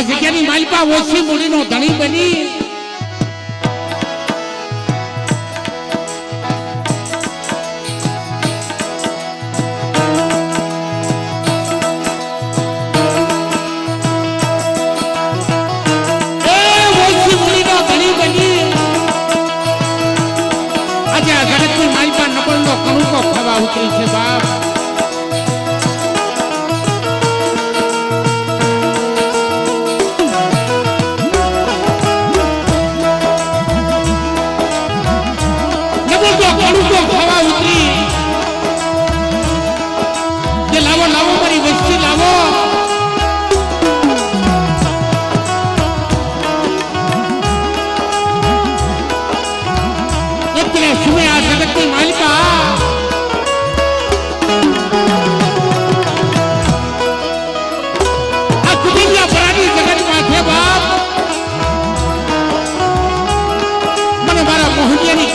જગ્યાની માલપા ઓછી મૂડીનો ધણી બની આજે આ જગતની માલપા નકળનો કણુકો ખાવા ઉતરી છે બાપ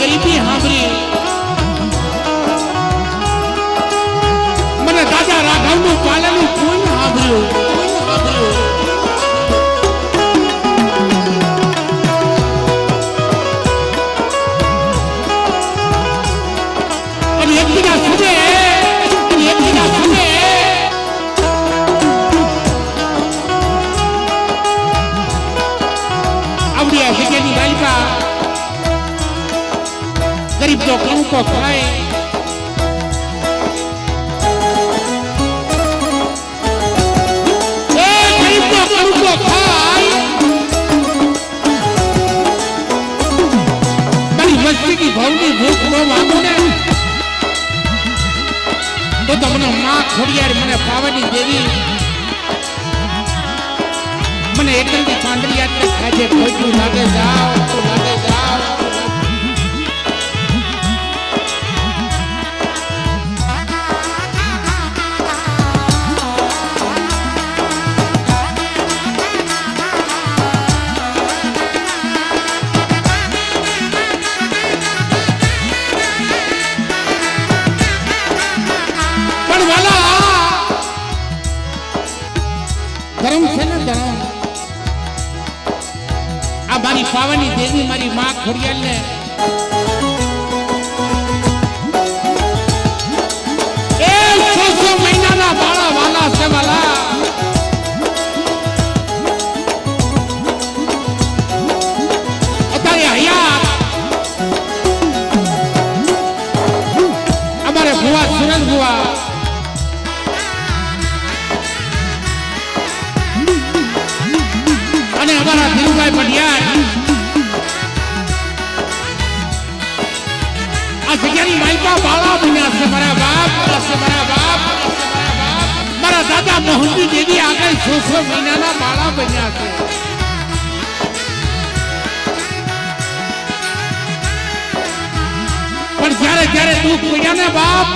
ગરીબી સાંભળી મને દાદા રાઘવનું પાલનનું કોઈ સાંભળ્યું અને એકબીજા સુને આવડી આ જગ્યાની બાલિકા ગરીબ તો કણુકો ખાય ગરીબ તો કણુકો ખાય મારી વસ્તીની ભાવની ભૂખ ન માંગુ ને તો તમને માં ખોડિયાર મને પાવાની દેવી મને એકલની પાંદડી યાદ ખાજે ખોટું લાગે જાઓ ધર્મ છે ને ધર્મ આ મારી પાવાની દેવી મારી માં ખોડિયાર ને એ 600 મહિનાના બાળા વાલા છે વાલા અત્યારે હયાત અમારે ભુવા સુરજ ભુવા અને અમારા ધીરુભાઈ પઢિયાર આ જગ્યાની માલપા બાળા બન્યા છે મારા બાપ મારા દાદા મોહનજી દેવી આગળ 600 મહિનાના બાળા બન્યા છે પણ જ્યારે દુઃખ પડ્યા ને બાપ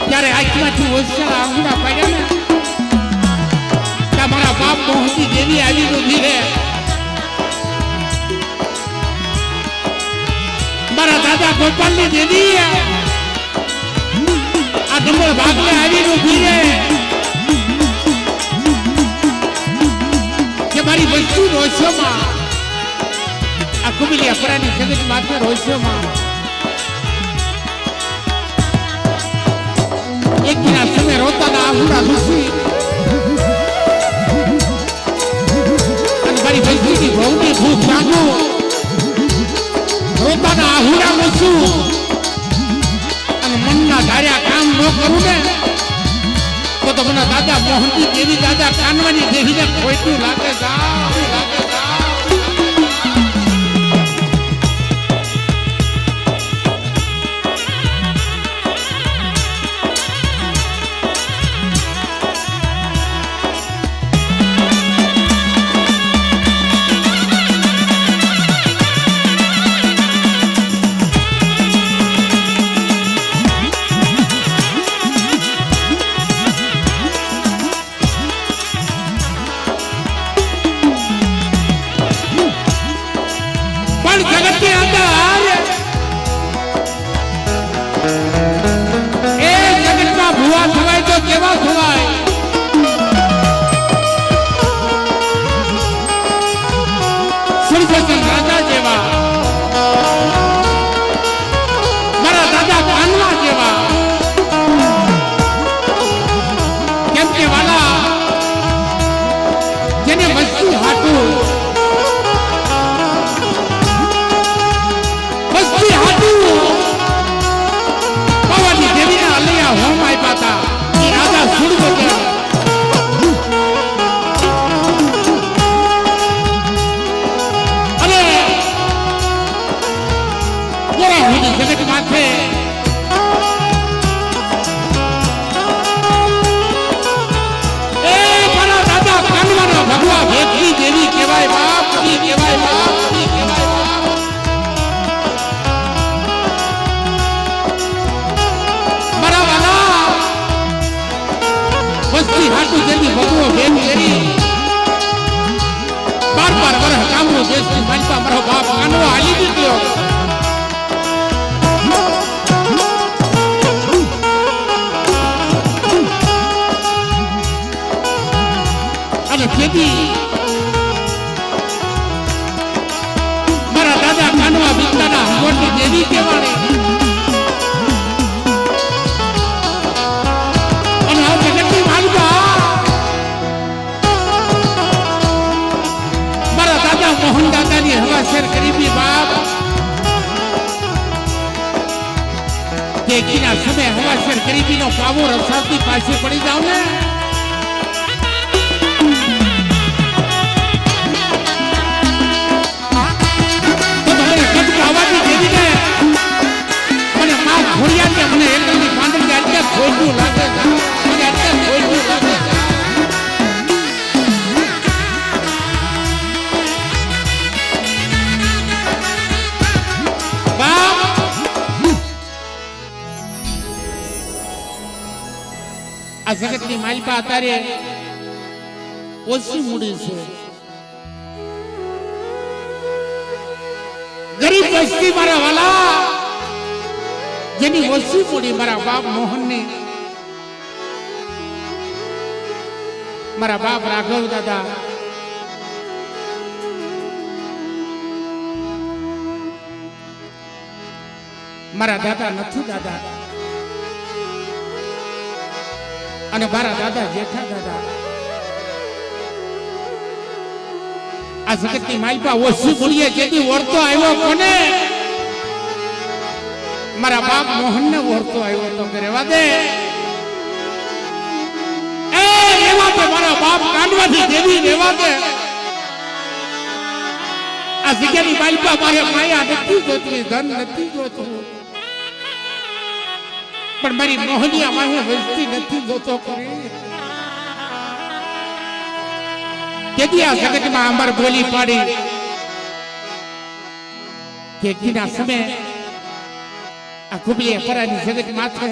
ત્યારે આંખમાંથી ઓછા આંગળા પાડ્યા ને મારા બાપ મોહનજી દેવી આવી ઉભી રહે મારા દાદા ગોપાલની દેવી આ ડમળ ભાગને આવી ઉભી રહે કે મારી વસ્તુ રોશોમાં આ કુબલી અપરાની જગત માત્ર રોશોમાં એક દિના સમય રોતાના આહુડા દુસી મારી વસ્તીની ભવની ભૂખ લાગો રોતાના આહુડા મૂકું અને મનના ધાર્યા કામ ન કરું ને તો મને દાદા મોહનજી દેવી દાદા કાનવાની દેવીને ખોટું લાગે જાઓ કેવા થવાય જેને વસ્તુ હાટું વસ્તી હાટું પવાની દેવીના અલૈયા હોમ આપ્યા હતા એ રાજા સુડવો કહેવાય. અને ગોરા જગત માથે ભગવા ભેખી દેવી કહેવાય બાપ ઈ કહેવાય બાપ ઈ કહેવાય બાપ. મારા વાલા વસ્તી હાટું જેની ભગવો ભેખ કરી 12 વર્ષ કામનો દેશની માનતા મારો બાપ કાનવો હાલી દીધો. મારા દાદા કાનવા વિસ્તારના મોટી દેવી કહેવાય. અને આ જગતની માલિકા મારા દાદા મોહન દાદાની હવાસેર ગરીબી બાપ કેકીના સમય હવાસેર ગરીબીનો પાવો રસાવતી પાછી પડી જાવ ને મને એકદમ પાંદડી અત્યારે ખોટું લાગે છે. અત્યારે ખોટું લાગે છે. આ જગતની માલિકા અત્યારે ઓછી મૂડી છે. ગરીબ વસ્તી મારા વાલા જેની ઓછી મૂડી મારા બાપ મોહનને મારા બાપ રાઘવ દાદા મારા દાદા નથી દાદા અને મારા દાદા જેઠા દાદા આ જગતની માલિકા ઓછી મૂડીએ જેથી ઓળતો આવ્યો કોને મારા બાપ મોહન ને ઓળતો આવ્યો તો રહેવા દે. એ રહેવા દે મારા બાપ કાંડવાથી દેવી રહેવા દે. આ જગ્યાની માલિકા મારે માયા નથી જોતી ધન નથી જોતું પણ મારી મોહનિયા માહે વસ્તી નથી જોતો કરી. તેથી આ જગતમાં અમાર બોલી પાડી કે કીના સમય આ કુબીએ પરાની જગત માથે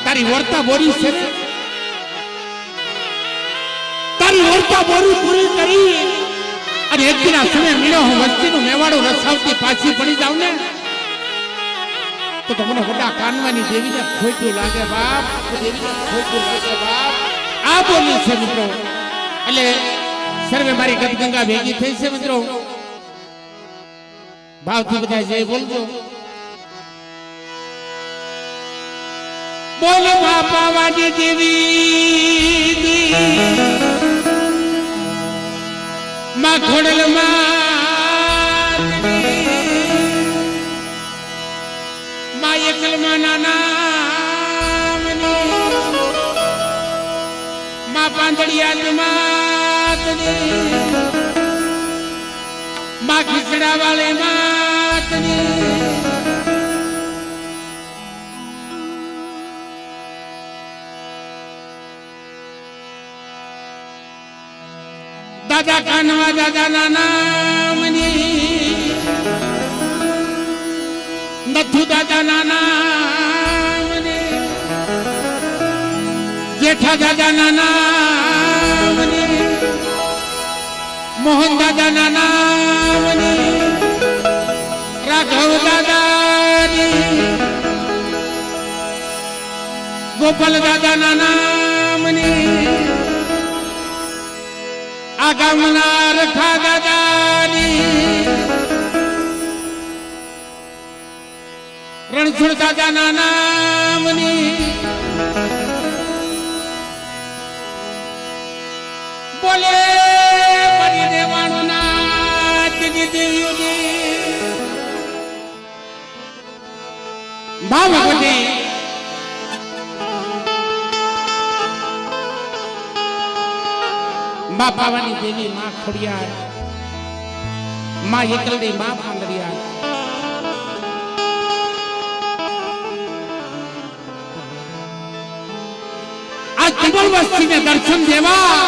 તારી વર્તા બોરી છે તારી વર્તા બોરી પૂરી કરી અને એક દિના સમય મળ્યો હું વસ્તીનું મેવાડું રસાવતી પાછી પડી જાવ ને તો મને વડા કાનવાની દેવીને ખોટું લાગે બાપ. દેવીને ખોટું લાગે બાપ. આ બોલી છે મિત્રો. એટલે સર્વે મારી ગદગંગા ભેગી થઈ છે મિત્રો. ભાવથી બધા જય બોલજો. બોલ બાપા વાજી દેવી માં ખોડલ માં એકલ માં નાના માં પાંદડિયા માતની માં ખીચડા વાલે માતની દાદા કાનવા દાદા નાનામની નથુ દાદા નાનામની જેઠા દાદા નાનામની મોહન દાદા નાનામની રાઘવ દાદાની ગોપાલ દાદા નાનામની આ ગામના રખા દાદાની રણછોડ દાદાના નામની બોલે બની દેવાનું ના તેની દેવીઓની મા ભગવતી મા પાવાની દેવી મા ખોડિયાર મા એકલડી મા પાંદરિયા આ કમલ વસ્તીને દર્શન દેવા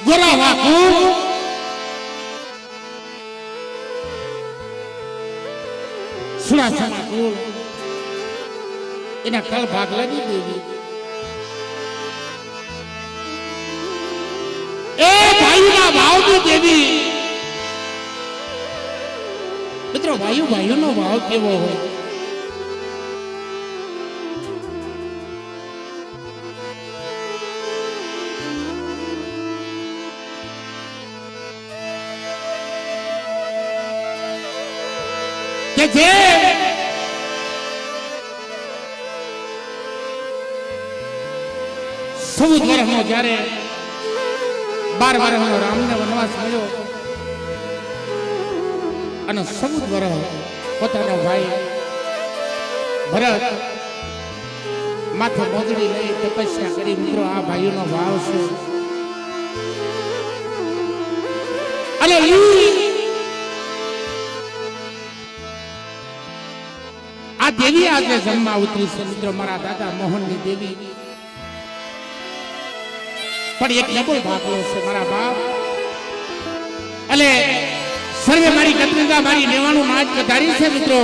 ગોરા વાકુ સુરાસમા કુળ એના કલ ભાગલાની દેવી એ ભાઈના ભાવની દેવી મિત્રો ભાઈઓનો ભાવ કેવો હોય કે જે ચૌદ વર્ષનો જ્યારે 12 વર્ષનો રામને વનવાસ મળ્યો અને 14 વર્ષ પોતાનો ભાઈ ભરત માથે મોજડી લઈ તપસ્યા કરી. મિત્રો આ ભાઈઓનો ભાવ છે અને આ દેવી આજે જન્મા ઉતરી છે. મિત્રો મારા દાદા મોહનની દેવી પણ એક નબળ ભાગલો છે મારા બાપ. એટલે સર્વે મારી કત્રિકા મારી નેવાણું નાચ વધારી છે. મિત્રો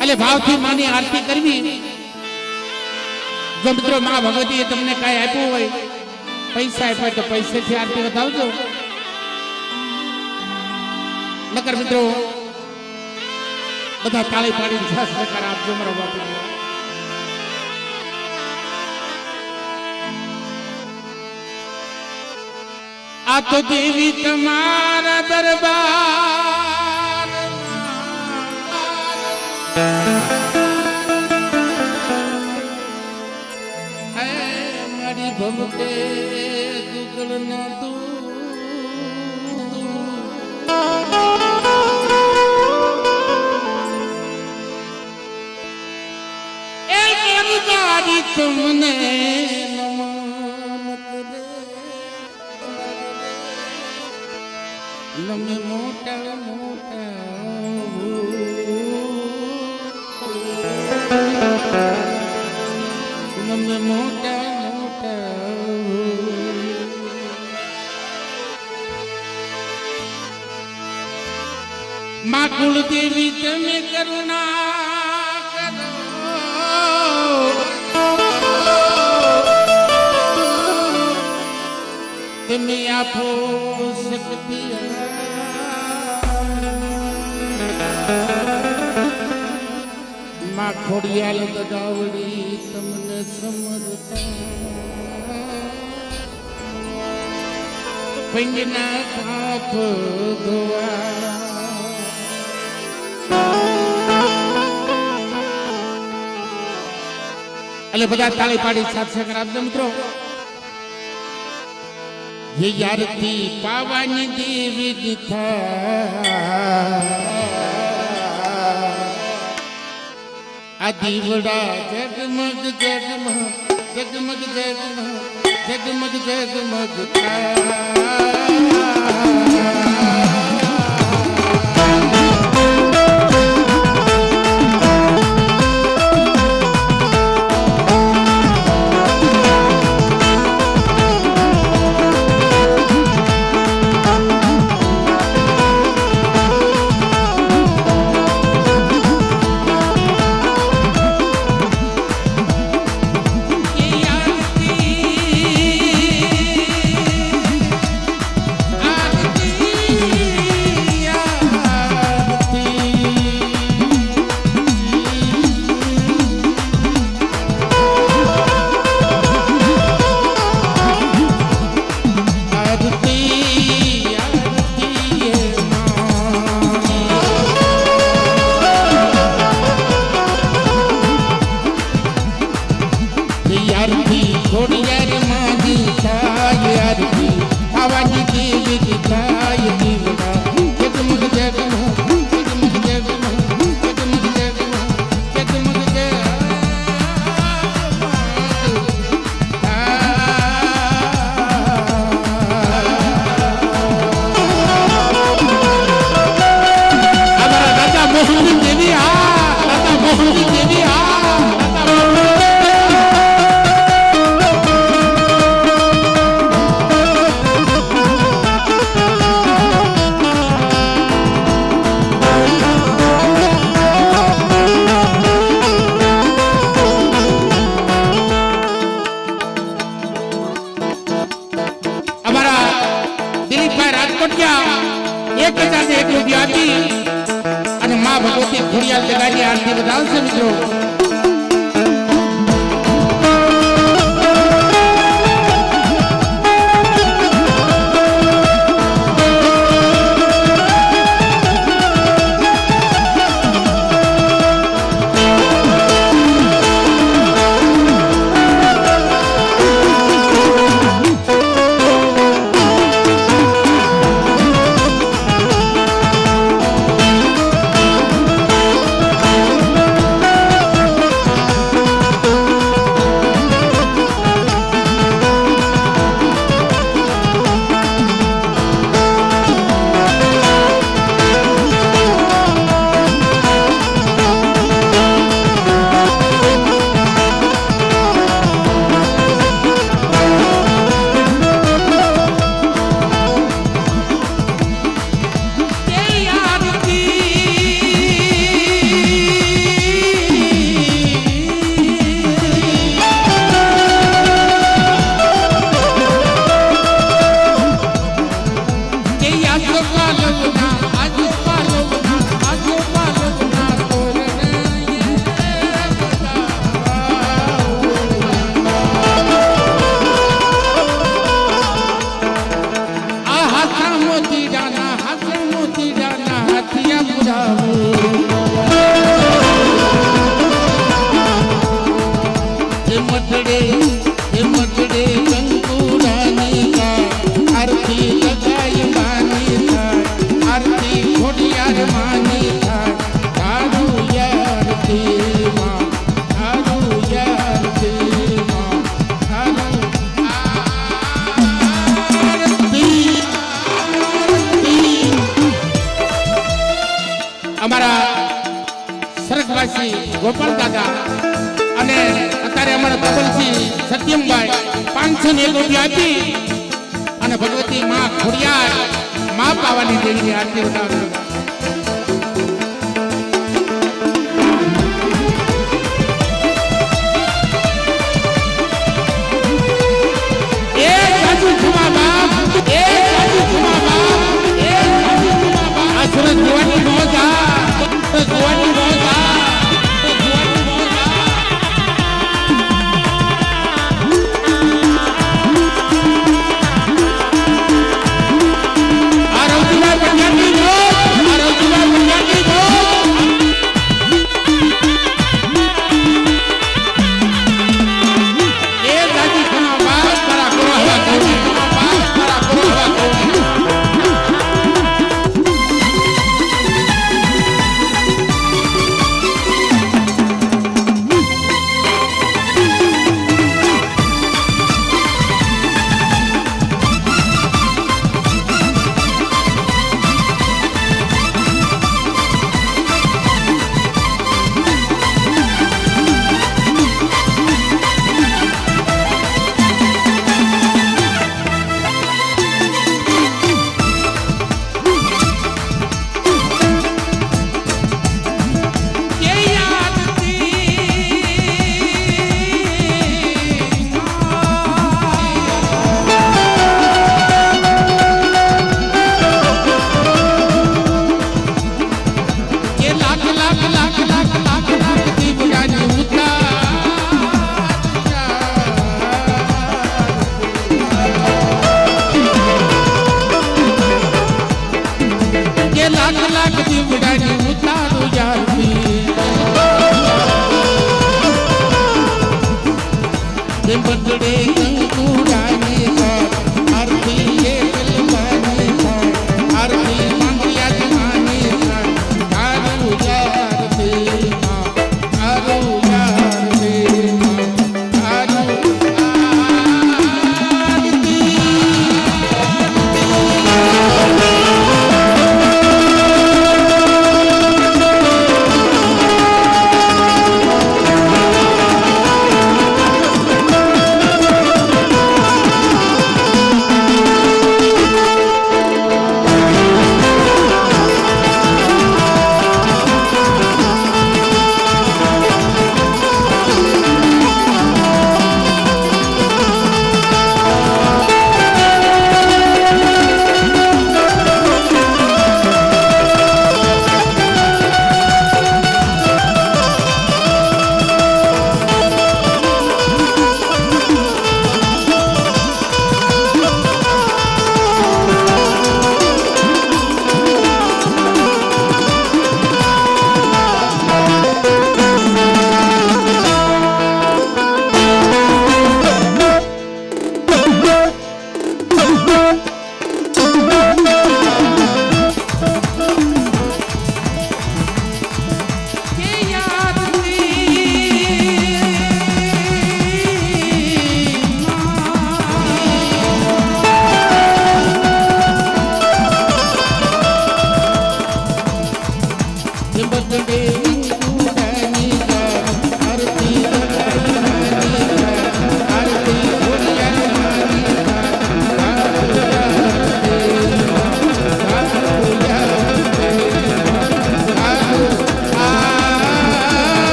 એટલે ભાવથી માની આરતી કરવી. જો મિત્રો મા ભગવતીએ તમને કાંઈ આપ્યું હોય, પૈસા આપ્યા તો પૈસેથી આરતી વધાવજો. નકર મિત્રો બધા તાળી પાડીને સહકાર આપજો મારા બાપુ. આ તો દેવી તમારા દરબાર મારી ભમતે દુગલ ન તમને નમે મોટા મોટા નમે મોટા મોટા મા કુળદેવી તમે કરુણા તમે આપો શક્તિ માં ખોડિયાલ દડાવડી તમને સમજતા પંજના પાપ ધોવા. એટલે બધા તાળી પાડી સાથે આપજો મિત્રો. ये यारती पावानी देवी दिखा आ दीवड़ा जगमग जगमग जगमग जगमग जगमग મોહની દેવી ભગવતી ખોડિયાર જગાની આરતી બતાવશે મિત્રો ગોપાલ દાદા અને અત્યારે અમારા તબલસી સત્યમભાઈ 501 રૂપિયા આપી અને ભગવતી માં ખોડિયાર માં પાવાની દેવીની આરતી ઉતારે એ સાચુ છુમા બાપ એ સાચુ છુમા બાપ એ સાચુ છુમા બાપ આ સુરત જોવાની મોજા જોવાની મોજા આ રૌદ્રભાઈ પંજાબી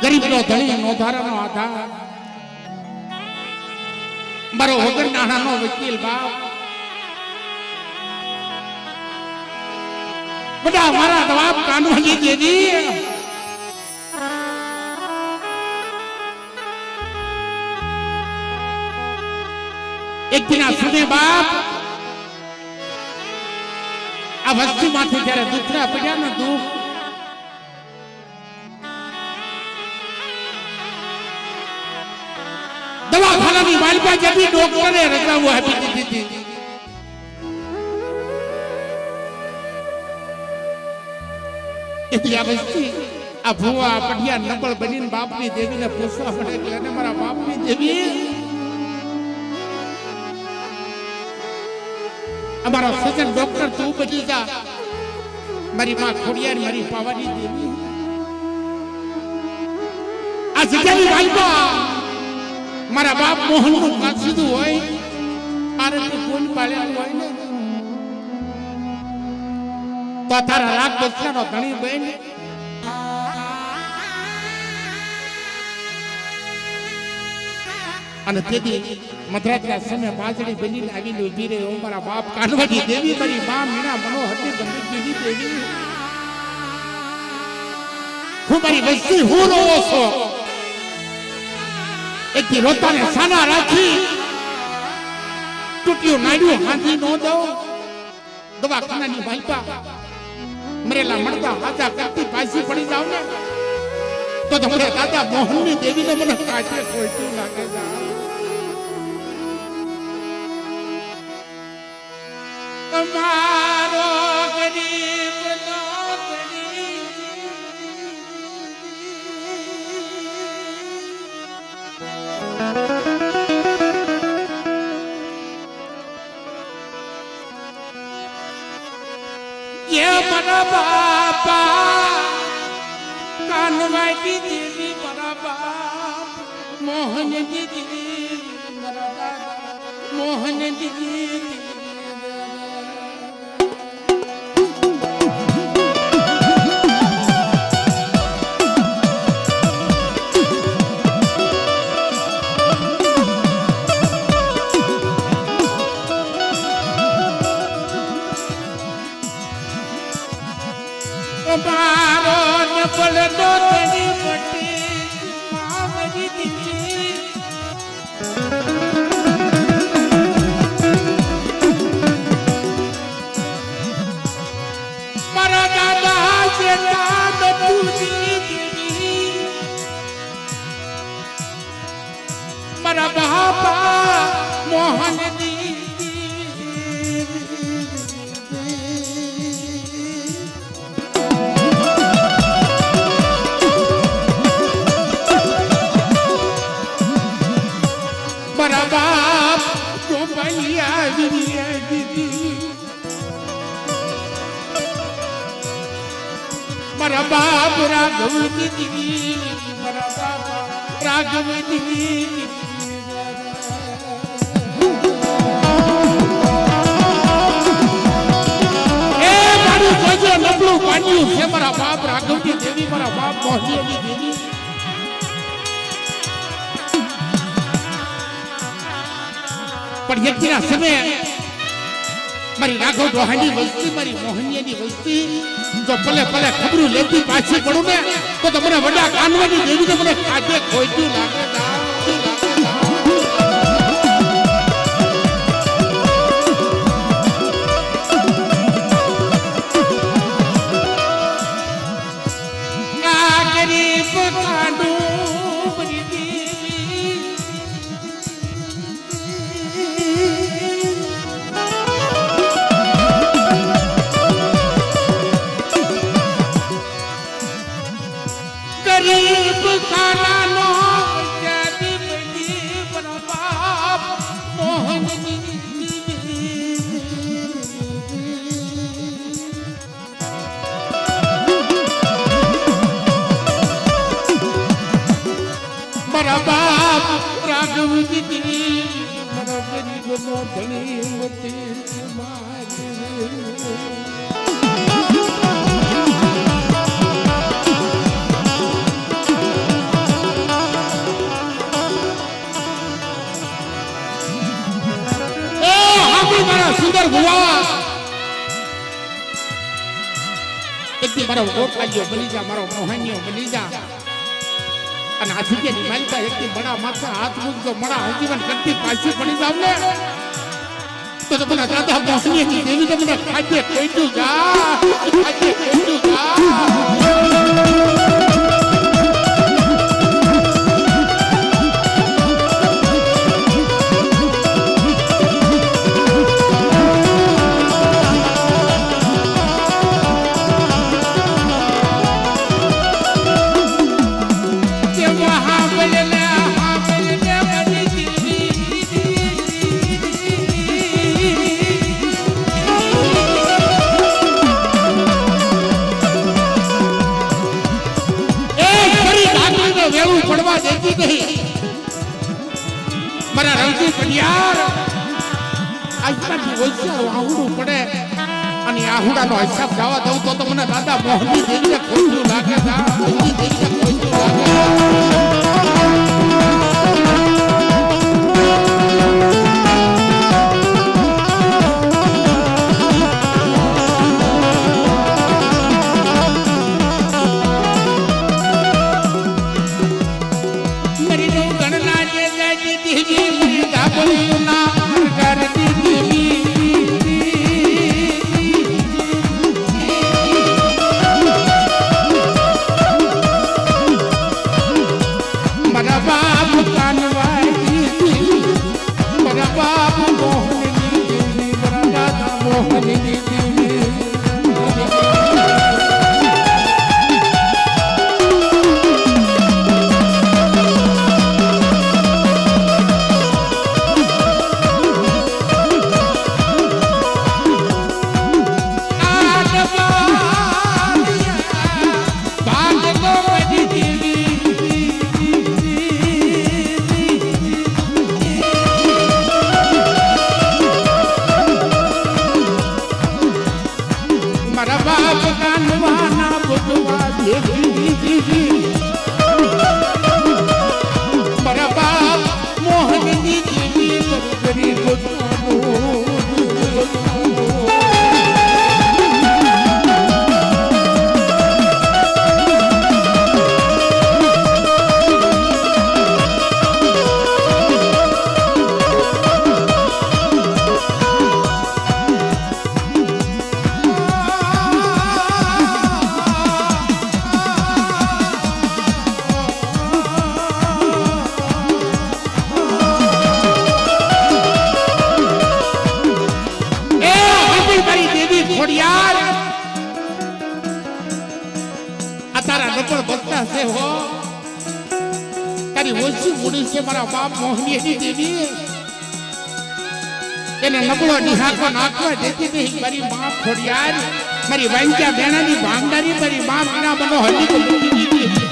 ગરીબનો ધણી નોધારાનો આધાર મારો વગર નાણાનો વકીલ બાપ બધા મારા જવાબ કાનૂની દેવી એક દિના સુને બાપ આ વસ્તી માંથી જયારે દુખડા પડ્યા ને દુઃખ દવાખાનાની માલપા જતી ડોક્ટરે રજાઓ આપી દીધી હતી એટલે આ વસ્તી આ ભુવા પઢિયા નબળ બનીને બાપની દેવીને પૂછવા પડે એટલે મારા બાપની દેવી અમારો સજન ડોક્ટર તું બચી જા મારી માં ખોડિયાર મારી પાવાની દેવી આ જગ્યાની માલપા મારા બાપ મોહન નું કાચીદું હોય આરતી ફૂલ પાડેલું હોય ને તો તારા રાગ બચલાનો ધણી બહેન અને તેથી મધરાતના સમય બાજડી બનીને આવીને ઉભી રહી મારા બાપ કાનવાડી દેવી મારી મા મીણા મનોહરની બંદૂકની દેવી હું મારી વસ્તી હું રોવો છો એક રોતાને સાના રાખી તૂટ્યું નાડ્યું હાથી નો દઉં દવાખાનાની માલપા મરેલા મળતા હાથા કરતી પાછી પડી જાવ ને તો તમારે દાદા મોહનની દેવીને મને કાઢે ખોઈતું લાગે છે તમારો ગરીબ નો ये मरा बापा कानवाई देवी मरा बाप मोहन दीदी मरा दादा मोहन दीदी मारो नपल दो तनी पटी मावरी दीदी मारा दादा से दाद पूरी दीदी मारा बापा मोहन दीदी मारा बाप तो बलिया दीदी मारा बाप राघव दीदी मारा बाप राघव दीदी ए मारू जोजो नबळू पाण्યું છે મારા બાપ રાઘવજી દેવી મારા બાપ મોહનજી દેવી પણ યજ્ઞના સમયે મારી રાઘવ દોહાની વસ્તી મારી મોહનિયાની વસ્તી જો પલે પલે ખબરું લેતી પાછી પડું ને તો તમને વડા કાનવાની દેવીને મને કાજે ખોઈતું લાગે રાઘવ દીદી મારા ગરીબનો ધણી મતી મારી સુંદર ભુવા એક દી મારો ગોપાલ્યો બની જા મારો મોહાનિયો બની જા અને આ જગ્યાની માલિકા એક દી બડા માથા હાથ મૂકજો મડા હજીવન કરતી પાછી પડી જાવ ને તો મને દાદા મોહનીની દેવી તમને ખાજે કઈતું જા ખાજે કઈતું જા પડવા દેતી નહીં મારા રવજી પડિયાર આજમાંથી વૈશ્યા આહુડું પડે અને આહુડાનો હિસાબ જવા દઉં તો મને દાદા મોહની દેવીને ખોટું લાગે મોહની દેવીને ખોટું લાગે મારી વાંચા બેણાની ભાંગદારી મારી મા મીના બનો હજી તો મૂકી દીધી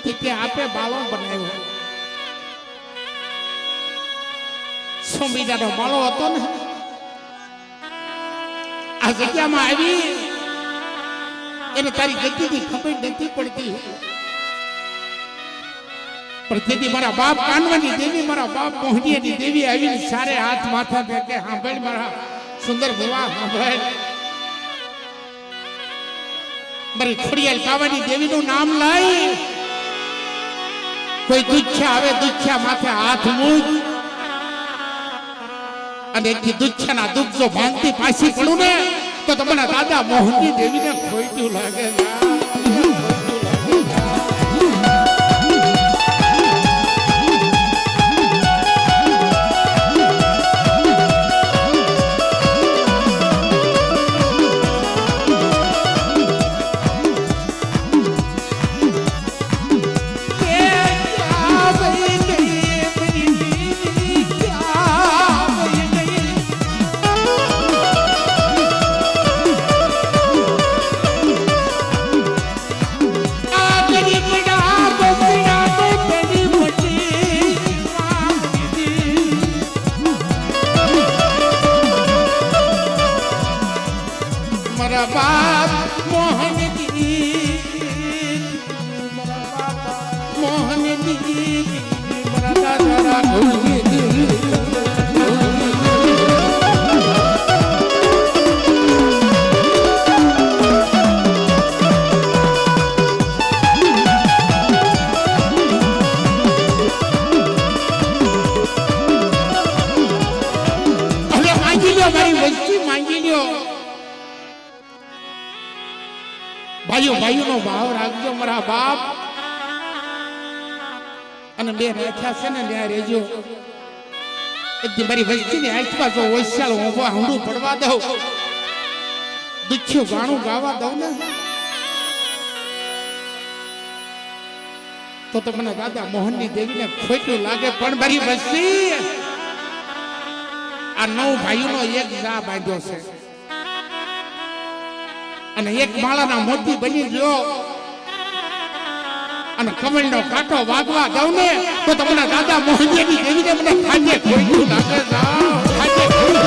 તેથી તે આપે બાળો બનાવ્યો. સોમીદાનો બાળો હતો ને આ જગ્યામાં આવી એને તારી ગતિની ખબર નથી પડતી. પણ તેથી મારા બાપ કાનવાની દેવી, મારા બાપ મોહનીની દેવી આવીને સારે હાથ માથા ફેંકે, સાંભળ મારા સુંદર ભુવા, સાંભળ મારી ખોડિયાલ કાવાની દેવીનું નામ લઈ કોઈ દુચ્છા આવે, દુચ્છા માથે હાથ મૂક અને એથી દુચ્છાના દુઃખ જો ભાંગતી પાછી પડું ને તો તમારા દાદા મોહનની દેવીને ખોઈતું લાગે. ભાઈઓ ભાઈઓનો ભાવ રાખજો મારા બાપ. અને બે રાખ્યા છે ને ત્યાં રહેજો. મારી વસ્તીની આંખમાં જો ઓછાળ ઊંઘવા હંડું પડવા દઉં, દુખ્યું ગાણું ગાવા દઉં ને તો મને દાદા મોહનની દેવીને ખોટું લાગે. પણ મારી વસ્તી આ 9 ભાઈઓનો એક જા બાંધ્યો છે અને એક માળાના મોતી બની ગયો અને કમળનો કાંટો વાગવા દઉં ને તો તમને દાદા મોહનની દેવીને મને ખાજે ખોટું લાગે. ખાજે ખોટું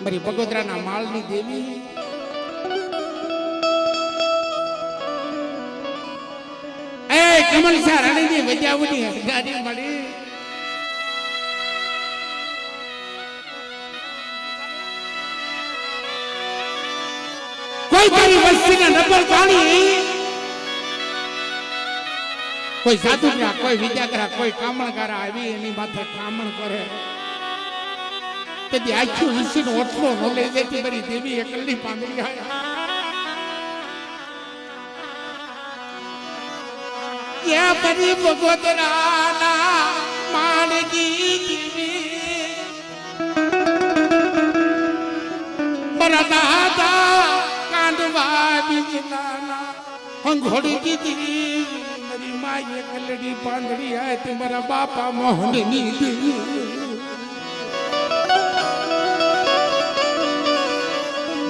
મારી બગોદરાના માળની દેવી એ કમલસા રાણીની વજાવની ગાડી મળી. કોઈ તારી વસ્તીને નબર પાણી, કોઈ સાધુકરા, કોઈ વિદ્યાકરા, કોઈ કામણકારા આવી એની માથે કામણ કરે તેથી આખું વિષયનો ઓટલો ન લઈ જતી મારી દેવી એકલી પાંદડી આવ્યા. બની બગોદરાના માળની દેવી મારા દાદા કાંડવા બીજના હંઘોડી દીધી મારી માએ એકલી પાંદડી આય તે મારા બાપા મોહનની દેવી.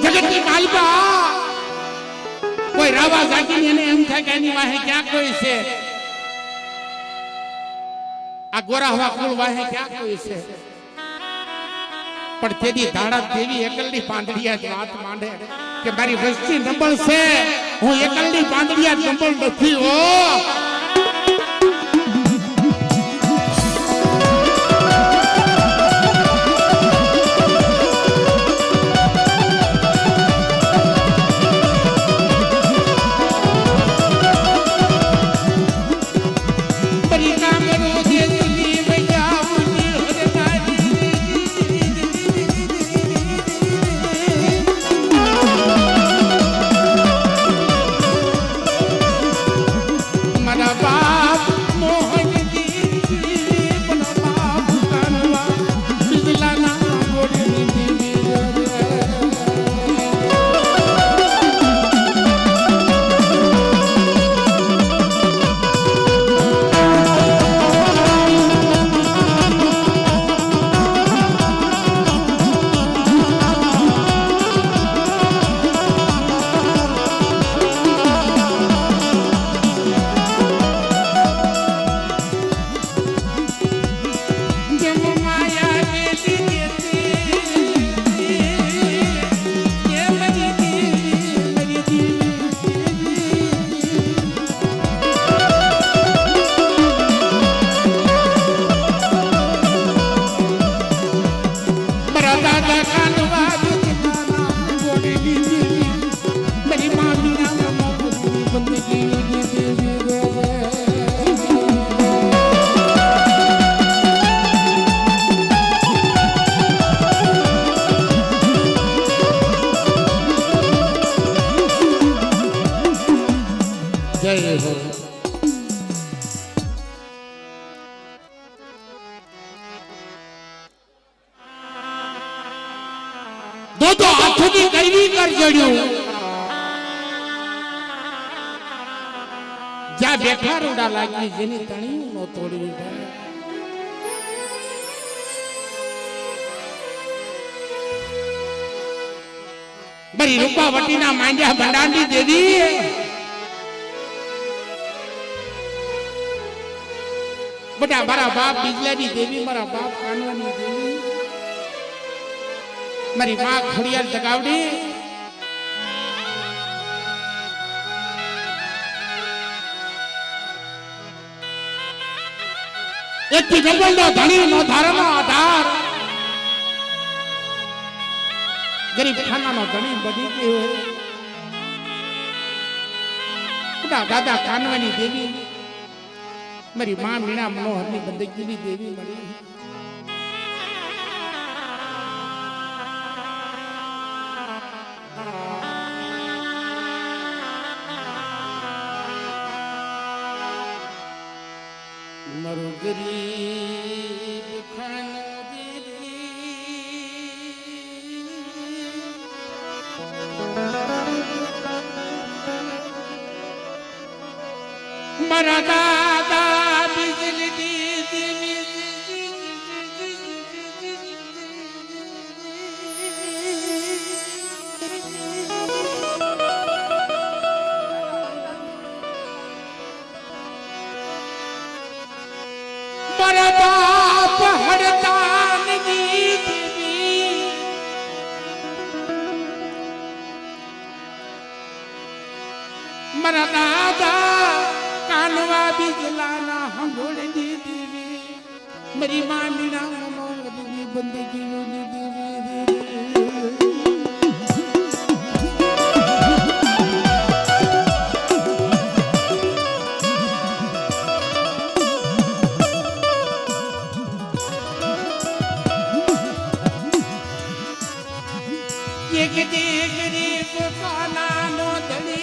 જગતની માલપા કોઈ રાવા જાગીને એને એમ થાય કે એની વાહે ક્યાં કોઈ છે, આ ગોરાહવા કુળ વાહે ક્યાં કોઈ છે. પણ તેની ધાડા દેવી એકલની પાંદડિયા જ વાત માંડે કે મારી વસ્તી નંબર છે, હું એકલની પાંદડિયા જ નંબર નથી. હો जय हो। दो हाथों की गरीबी कर जड़ियो जा बैठा रोड़ा लागी जेनी तणी नो तोड़ी बरी रूपावटी ना मांजा भंडारी दे दी बड़ा मारा बाप बिजलानी देवी मारा बाप कानवानी देवी मारी मां खड़ियाल जगावड़ी एक डबल नो धनी नो धर्म आधार गरीब खाना नो धनी बड़ी गयो बड़ा दादा कानवानी देवी मारी मां मीणा मनोहर नी बंदगी नी देवी मरी मरो गरीब खाना देवी मरा दादा बिजली देवी मरा बाप हड़ताल मरा दादा कानवा बिजलाना हंगोड़ दी देवी मेरी मां मीना मनोहर दी बंदगी दी देवी गरीब काना नो धनी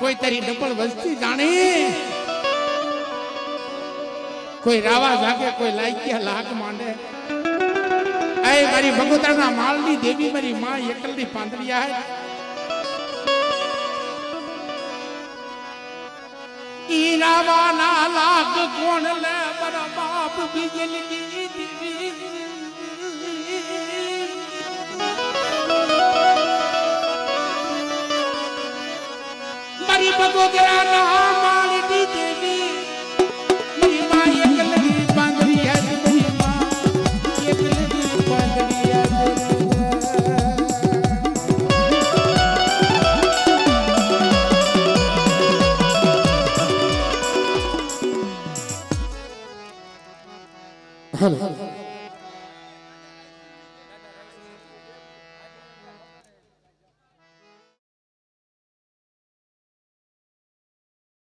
कोई तेरी डबल वस्ती जाने कोई रावा जाके कोई लाइकिया लाख मांडे ऐ मारी भगोतरा मालनी देवी मेरी मां एकलनी पांदरिया है ई रावा ना लाख कौन ले मेरा बाप बिजली देवी मरी भगोतरा ना